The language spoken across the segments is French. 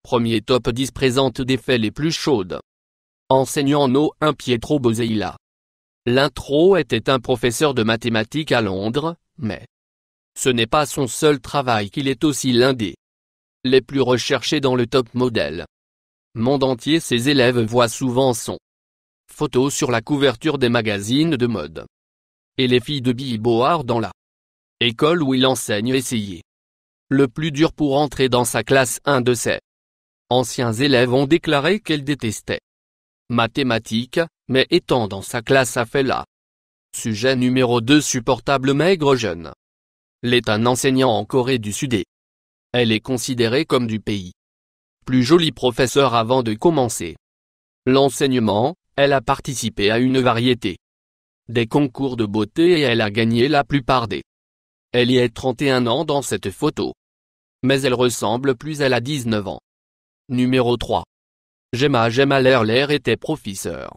Premier top 10 présente des faits les plus chaudes. Enseignant No. 1 Pietro Boseilla. L'intro était un professeur de mathématiques à Londres, mais ce n'est pas son seul travail, qu'il est aussi l'un des les plus recherchés dans le top modèle. Monde entier, ses élèves voient souvent son photo sur la couverture des magazines de mode. Et les filles de Billboard dans la école où il enseigne essayaient le plus dur pour entrer dans sa classe. Un de ses anciens élèves ont déclaré qu'elle détestait mathématiques, mais étant dans sa classe a fait la sujet numéro 2. Supportable maigre jeune. Elle est un enseignant en Corée du Sud et elle est considérée comme du pays plus joli professeur avant de commencer l'enseignement. Elle a participé à une variété des concours de beauté et elle a gagné la plupart des. Elle y a 31 ans dans cette photo. Mais elle ressemble plus, elle a 19 ans. Numéro 3. Gemma Lerler était professeure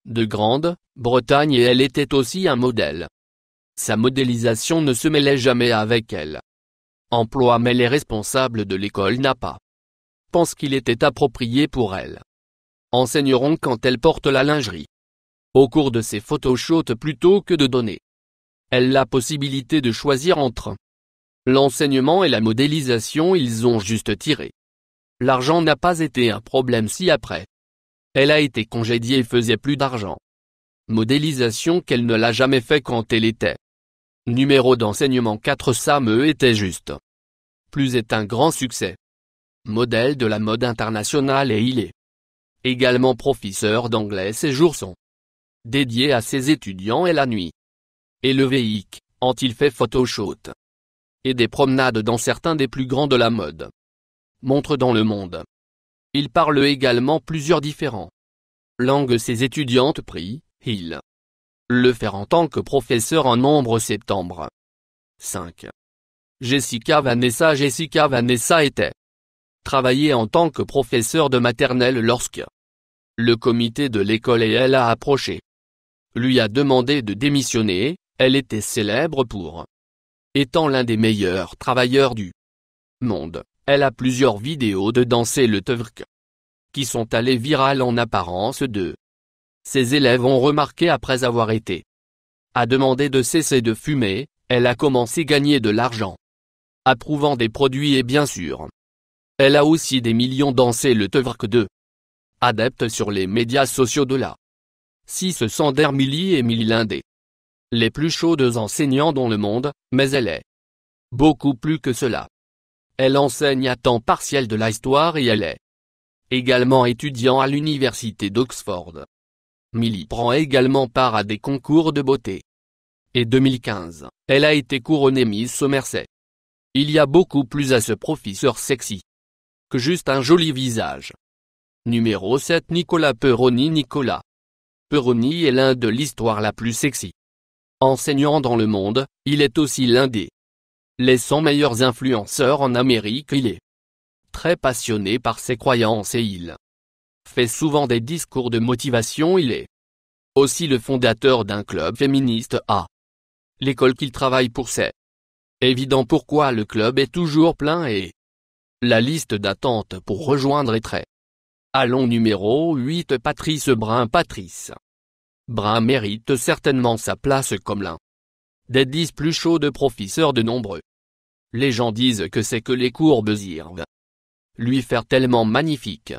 de Grande-Bretagne et elle était aussi un modèle. Sa modélisation ne se mêlait jamais avec elle. Emploi, mais les responsables de l'école n'a pas pensé qu'il était approprié pour elle. Enseigneront quand elle porte la lingerie. Au cours de ses photoshoots, plutôt que de donner elle la possibilité de choisir entre l'enseignement et la modélisation, ils ont juste tiré. L'argent n'a pas été un problème si après elle a été congédiée et faisait plus d'argent. Modélisation qu'elle ne l'a jamais fait quand elle était numéro d'enseignement 4. Sam était juste plus est un grand succès. Modèle de la mode internationale et il est également professeur d'anglais. Ses jours sont dédiés à ses étudiants et la nuit et le week quand il fait photoshoot et des promenades dans certains des plus grands de la mode montre dans le monde. Il parle également plusieurs différentes langues. Ses étudiantes prient, il le fait en tant que professeur en nombre. Septembre 5. Jessica Vanessa était travaillé en tant que professeur de maternelle lorsque le comité de l'école et elle a approché lui a demandé de démissionner. Elle était célèbre pour étant l'un des meilleurs travailleurs du monde. Elle a plusieurs vidéos de danser le twerk qui sont allées virales en apparence. Ses élèves ont remarqué après avoir été a demandé de cesser de fumer. Elle a commencé à gagner de l'argent approuvant des produits et bien sûr elle a aussi des millions dansé le twerk de adeptes sur les médias sociaux de la 6. Sander Millie est l'un des les plus chaudes enseignants dans le monde, mais elle est beaucoup plus que cela. Elle enseigne à temps partiel de l'histoire et elle est également étudiant à l'université d'Oxford. Millie prend également part à des concours de beauté. Et 2015, elle a été couronnée Miss Somerset. Il y a beaucoup plus à ce professeur sexy que juste un joli visage. Numéro 7. Nicolas Perroni. Nicolas Perroni est l'un de l'histoire la plus sexy enseignant dans le monde. Il est aussi l'un des les 100 meilleurs influenceurs en Amérique. Il est très passionné par ses croyances et il fait souvent des discours de motivation. Il est aussi le fondateur d'un club féministe à l'école qu'il travaille pour. C'est évident pourquoi le club est toujours plein et la liste d'attente pour rejoindre est très allons. Numéro 8. Patrice Brun. Patrice Brun mérite certainement sa place comme l'un des 10 plus chauds de professeurs de nombreux. Les gens disent que c'est que les courbes irvent lui faire tellement magnifique.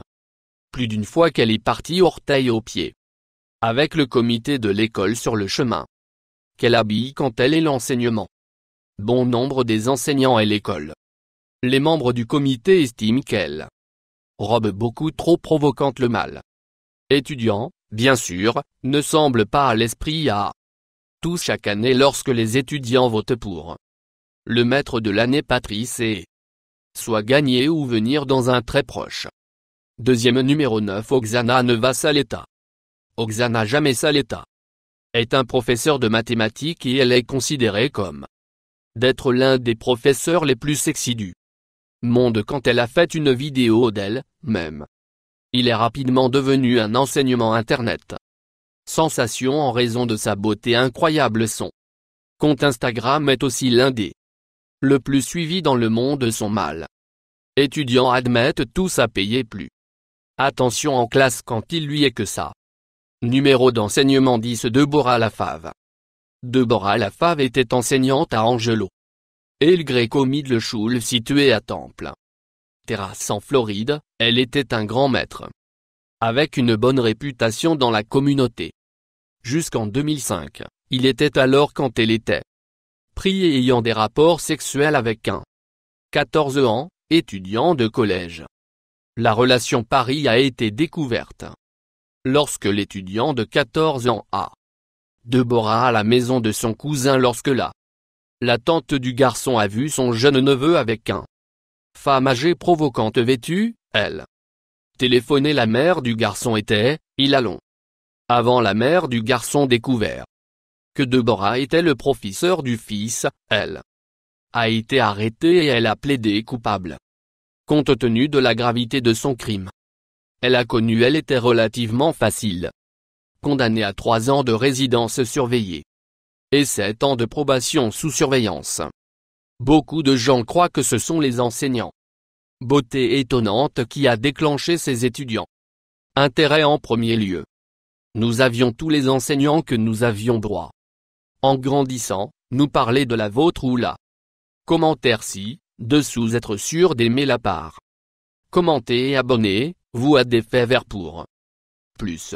Plus d'une fois qu'elle est partie orteil aux pieds avec le comité de l'école sur le chemin qu'elle habille quand elle est l'enseignement. Bon nombre des enseignants et l'école. Les membres du comité estiment qu'elle robe beaucoup trop provocante. Le mal étudiant, bien sûr, ne semble pas à l'esprit à tous chaque année lorsque les étudiants votent pour le maître de l'année. Patrice est soit gagner ou venir dans un très proche. Deuxième. Numéro 9. Oksana Neva Saleta. Oksana Jamais Saleta est un professeur de mathématiques et elle est considérée comme d'être l'un des professeurs les plus sexy du monde quand elle a fait une vidéo d'elle-même. Il est rapidement devenu un enseignement internet sensation en raison de sa beauté incroyable. Son compte Instagram est aussi l'un des le plus suivi dans le monde. Son mal Étudiants admettent tous à payer plus. Attention en classe quand il lui est que ça. Numéro d'enseignement 10 Deborah Lafave. Deborah Lafave était enseignante à Angelo El Greco Middle School située à Temple Terrace en Floride. Elle était un grand maître, avec une bonne réputation dans la communauté. Jusqu'en 2005, il était alors quand elle était pris et ayant des rapports sexuels avec un 14 ans, étudiant de collège. La relation Paris a été découverte lorsque l'étudiant de 14 ans a Deborah à la maison de son cousin lorsque la tante du garçon a vu son jeune neveu avec un femme âgée provocante vêtue. Elle téléphonait. La mère du garçon était, il a long avant la mère du garçon découvert que Deborah était le professeur du fils. Elle a été arrêtée et elle a plaidé coupable. Compte tenu de la gravité de son crime, elle était relativement facile. Condamnée à 3 ans de résidence surveillée et 7 ans de probation sous surveillance. Beaucoup de gens croient que ce sont les enseignants. Beauté étonnante qui a déclenché ces étudiants. Intérêt en premier lieu. Nous avions tous les enseignants que nous avions droit. En grandissant, nous parler de la vôtre ou la. Commentaire ci-dessous être sûr d'aimer la part. Commentez et abonnez-vous à des faits verts pour plus.